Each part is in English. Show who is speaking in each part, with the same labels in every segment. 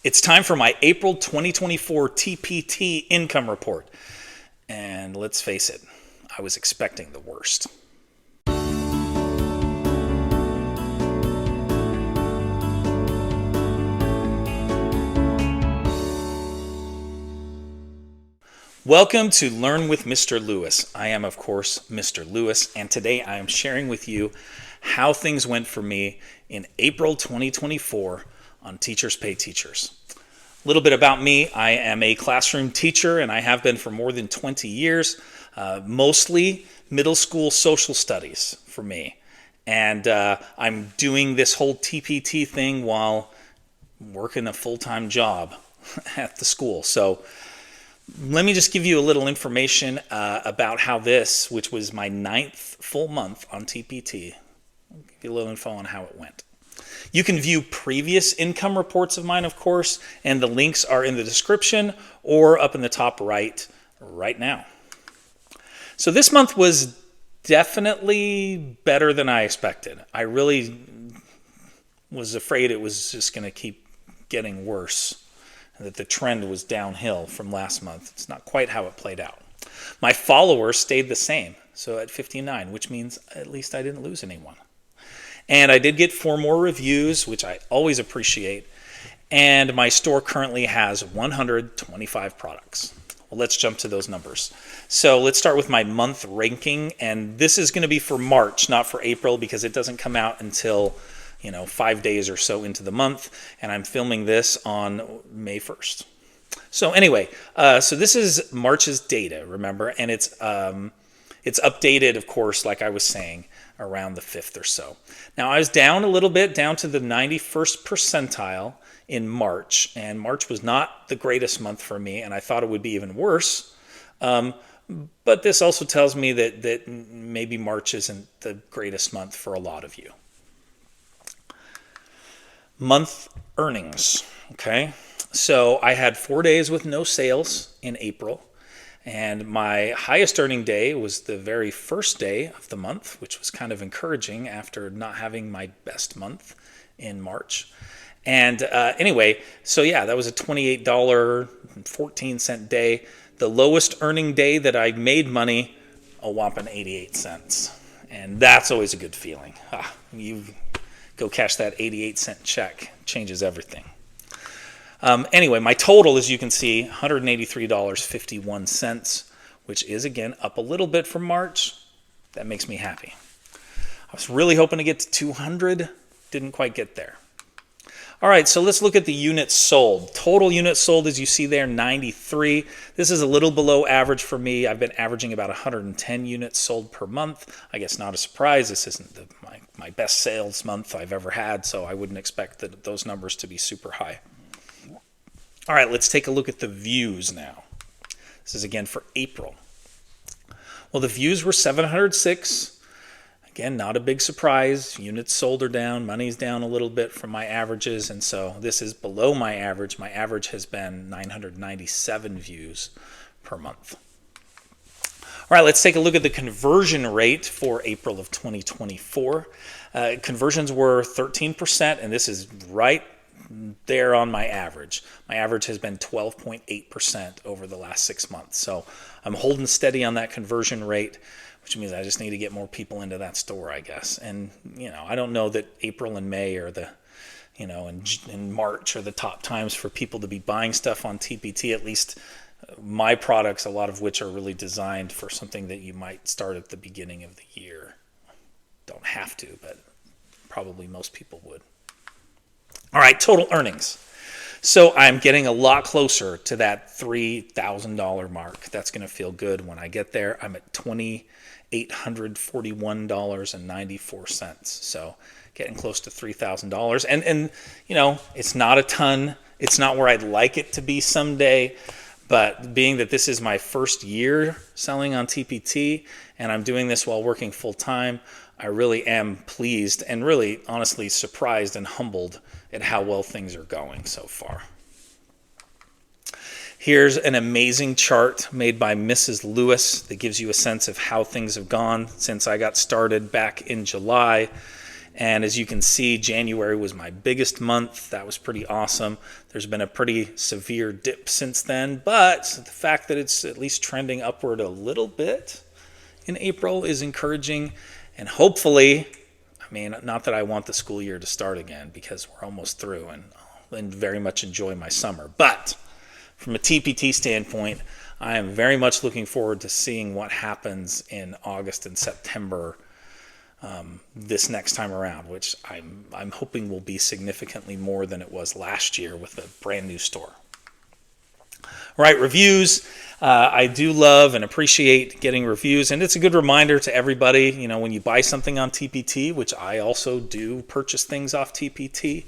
Speaker 1: It's time for my April 2024 TPT Income Report. And let's face it, I was expecting the worst. Welcome to Learn with Mr. Lewis. I am, of course, Mr. Lewis, and today I am sharing with you how things went for me in April 2024 on Teachers Pay Teachers. A little bit about me. I am a classroom teacher, and I have been for more than 20 years, mostly middle school social studies for me. And I'm doing this whole TPT thing while working a full-time job at the school. So let me just give you a little information about how this, which was my 9th full month on TPT, I'll give you a little info on how it went. You can view previous income reports of mine, of course, and the links are in the description or up in the top right now. So this month was definitely better than I expected. I really was afraid it was just going to keep getting worse, and that the trend was downhill from last month. It's not quite how it played out. My followers stayed the same, so at 59, which means at least I didn't lose anyone. And I did get 4 more reviews, which I always appreciate. And my store currently has 125 products. Well, let's jump to those numbers. So let's start with my month ranking. And this is going to be for March, not for April, because it doesn't come out until 5 days or so into the month. And I'm filming this on May 1st. So anyway, so this is March's data, remember? And it's updated, of course, like I was saying, around the 5th or so. Now, I was down a little bit, down to the 91st percentile in March, and March was not the greatest month for me, and I thought it would be even worse. But this also tells me that maybe March isn't the greatest month for a lot of you. Month earnings, okay? So I had 4 days with no sales in April. And my highest earning day was the very first day of the month, which was kind of encouraging after not having my best month in March. And anyway, so yeah, that was a $28.14 day. The lowest earning day that I made money, a whopping 88 cents. And that's always a good feeling. You go cash that 88-cent check, changes everything. Anyway, my total, as you can see, $183.51, which is, again, up a little bit from March. That makes me happy. I was really hoping to get to 200. Didn't quite get there. All right, so let's look at the units sold. Total units sold, as you see there, 93. This is a little below average for me. I've been averaging about 110 units sold per month. I guess not a surprise. This isn't my best sales month I've ever had, so I wouldn't expect those numbers to be super high. All right, let's take a look at the views now. This is again for April. Well, the views were 706. Again, not a big surprise. Units sold are down. Money's down a little bit from my averages, and so this is below my average. My average has been 997 views per month. All right, let's take a look at the conversion rate for April of 2024. Conversions were 13%, and this is right there on my average. My average has been 12.8% over the last 6 months. So I'm holding steady on that conversion rate, which means I just need to get more people into that store, I guess. And, I don't know that April and May are and March are the top times for people to be buying stuff on TPT, at least my products, a lot of which are really designed for something that you might start at the beginning of the year. Don't have to, but probably most people would. All right, total earnings. So I'm getting a lot closer to that $3,000 mark. That's going to feel good when I get there. I'm at $2,841.94. So getting close to $3,000. And it's not a ton. It's not where I'd like it to be someday. But being that this is my first year selling on TPT and I'm doing this while working full time, I really am pleased and really honestly surprised and humbled at how well things are going so far. Here's an amazing chart made by Mrs. Lewis that gives you a sense of how things have gone since I got started back in July. And as you can see, January was my biggest month. That was pretty awesome. There's been a pretty severe dip since then, but the fact that it's at least trending upward a little bit in April is encouraging. And hopefully, I mean, not that I want the school year to start again because we're almost through and very much enjoy my summer. But from a TPT standpoint, I am very much looking forward to seeing what happens in August and September this next time around, which I'm hoping will be significantly more than it was last year with a brand new store. All right, reviews. I do love and appreciate getting reviews, and it's a good reminder to everybody, you know, when you buy something on TPT, which I also do purchase things off TPT,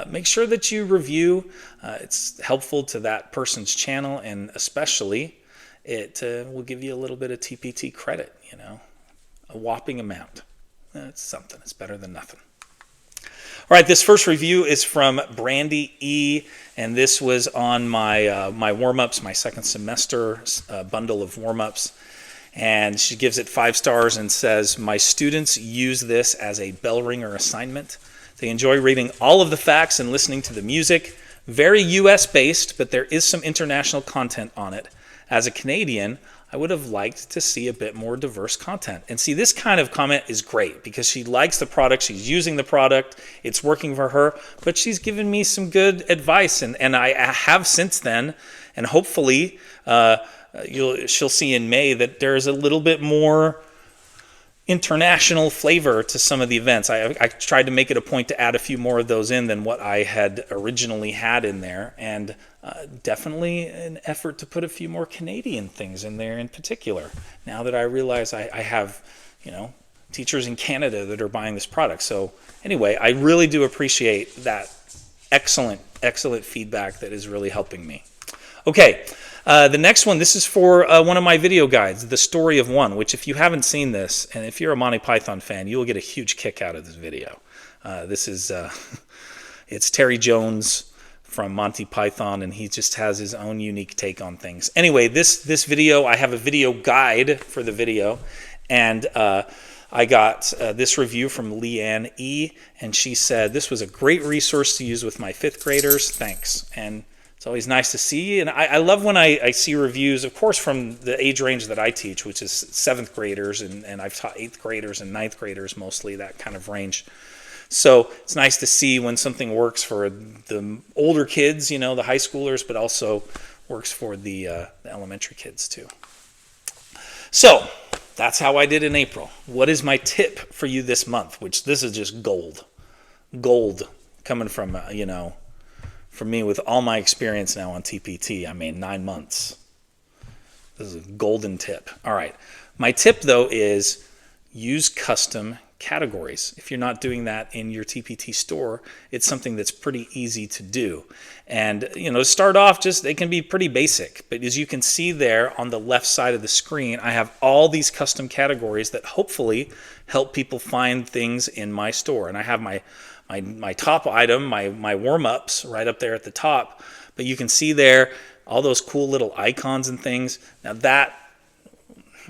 Speaker 1: make sure that you review. It's helpful to that person's channel, and especially it will give you a little bit of TPT credit, you know, a whopping amount. It's something. It's better than nothing. All right, this first review is from Brandy E, and this was on my my warm-ups, my second semester bundle of warm-ups. And she gives it 5 stars and says, "My students use this as a bell ringer assignment. They enjoy reading all of the facts and listening to the music. Very US based, but there is some international content on it. As a Canadian, I would have liked to see a bit more diverse content." And see, this kind of comment is great because she likes the product, she's using the product, it's working for her, but she's given me some good advice, and I have since then, and hopefully she'll see in May that there's a little bit more international flavor to some of the events. I tried to make it a point to add a few more of those in than what I had originally had in there, and definitely an effort to put a few more Canadian things in there in particular. Now that I realize I have, you know, teachers in Canada that are buying this product. So anyway, I really do appreciate that excellent feedback that is really helping me. Okay. The next one, this is for one of my video guides, The Story of One, which if you haven't seen this, and if you're a Monty Python fan, you will get a huge kick out of this video. This is, it's Terry Jones from Monty Python, and he just has his own unique take on things. Anyway, this video, I have a video guide for the video, and I got this review from Leanne E, and she said, "This was a great resource to use with my 5th graders. Thanks." And it's always nice to see, and I love when I see reviews, of course, from the age range that I teach, which is 7th graders, and I've taught 8th graders and 9th graders mostly, that kind of range. So it's nice to see when something works for the older kids, you know, the high schoolers, but also works for the elementary kids too. So that's how I did in April. What is my tip for you this month? Which this is just gold coming from, you know, for me, with all my experience now on TPT, I mean, 9 months. This is a golden tip. All right. My tip, though, is use custom categories. If you're not doing that in your TPT store, it's something that's pretty easy to do. And, you know, to start off, they can be pretty basic. But as you can see there on the left side of the screen, I have all these custom categories that hopefully help people find things in my store. And I have my top item, my warm-ups right up there at the top. But you can see there all those cool little icons and things. Now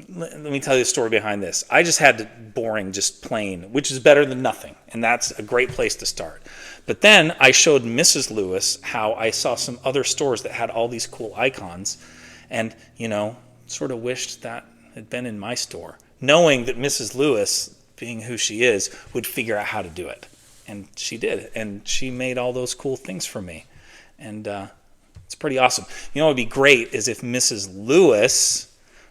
Speaker 1: let me tell you the story behind this. I just had boring, just plain, which is better than nothing. And that's a great place to start. But then I showed Mrs. Lewis how I saw some other stores that had all these cool icons. And, you know, sort of wished that had been in my store, knowing that Mrs. Lewis, being who she is, would figure out how to do it. And she did. And she made all those cool things for me. And it's pretty awesome. You know what would be great is if Mrs. Lewis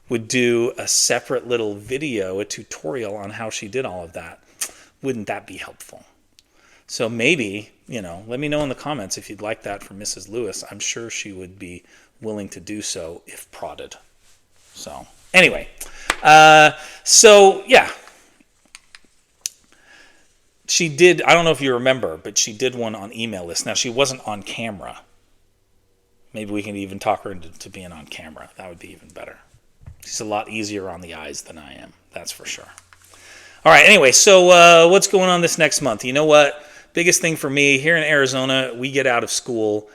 Speaker 1: would do a separate little video, a tutorial on how she did all of that. Wouldn't that be helpful? So maybe, you know, let me know in the comments if you'd like that from Mrs. Lewis. I'm sure she would be willing to do so if prodded. So anyway, so yeah. She did, I don't know if you remember, but she did one on email list. Now, she wasn't on camera. Maybe we can even talk her into being on camera. That would be even better. She's a lot easier on the eyes than I am. That's for sure. All right, anyway, so what's going on this next month? You know what? Biggest thing for me, here in Arizona, we get out of school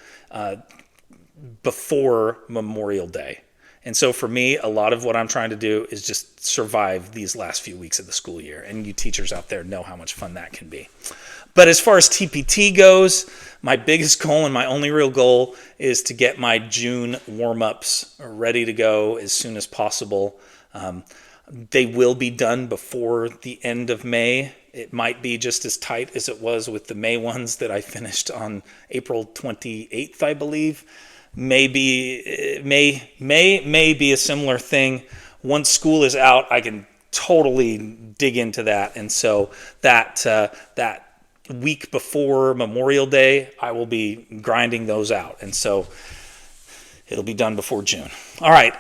Speaker 1: before Memorial Day. And so for me, a lot of what I'm trying to do is just survive these last few weeks of the school year. And you teachers out there know how much fun that can be. But as far as TPT goes, my biggest goal and my only real goal is to get my June warm-ups ready to go as soon as possible. They will be done before the end of May. It might be just as tight as it was with the May ones that I finished on April 28th, I believe. Maybe may be a similar thing. Once school is out, I can totally dig into that, and so that week before Memorial Day, I will be grinding those out, and so it'll be done before June. All right.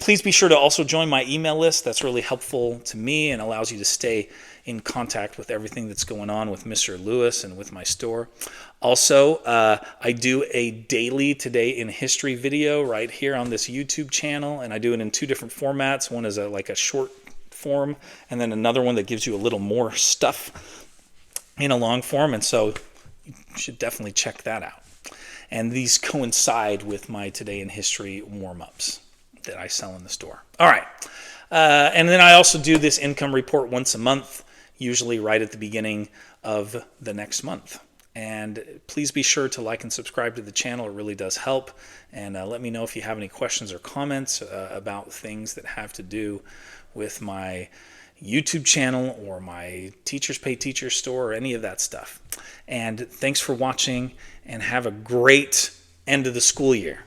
Speaker 1: Please be sure to also join my email list. That's really helpful to me and allows you to stay in contact with everything that's going on with Mr. Lewis and with my store. Also, I do a daily Today in History video right here on this YouTube channel, and I do it in two different formats. One is like a short form, and then another one that gives you a little more stuff in a long form, and so you should definitely check that out. And these coincide with my Today in History warm-ups that I sell in the store. All right. And then I also do this income report once a month, usually right at the beginning of the next month. And please be sure to like and subscribe to the channel. It really does help. And let me know if you have any questions or comments about things that have to do with my YouTube channel or my Teachers Pay Teachers store or any of that stuff. And thanks for watching, and have a great end of the school year.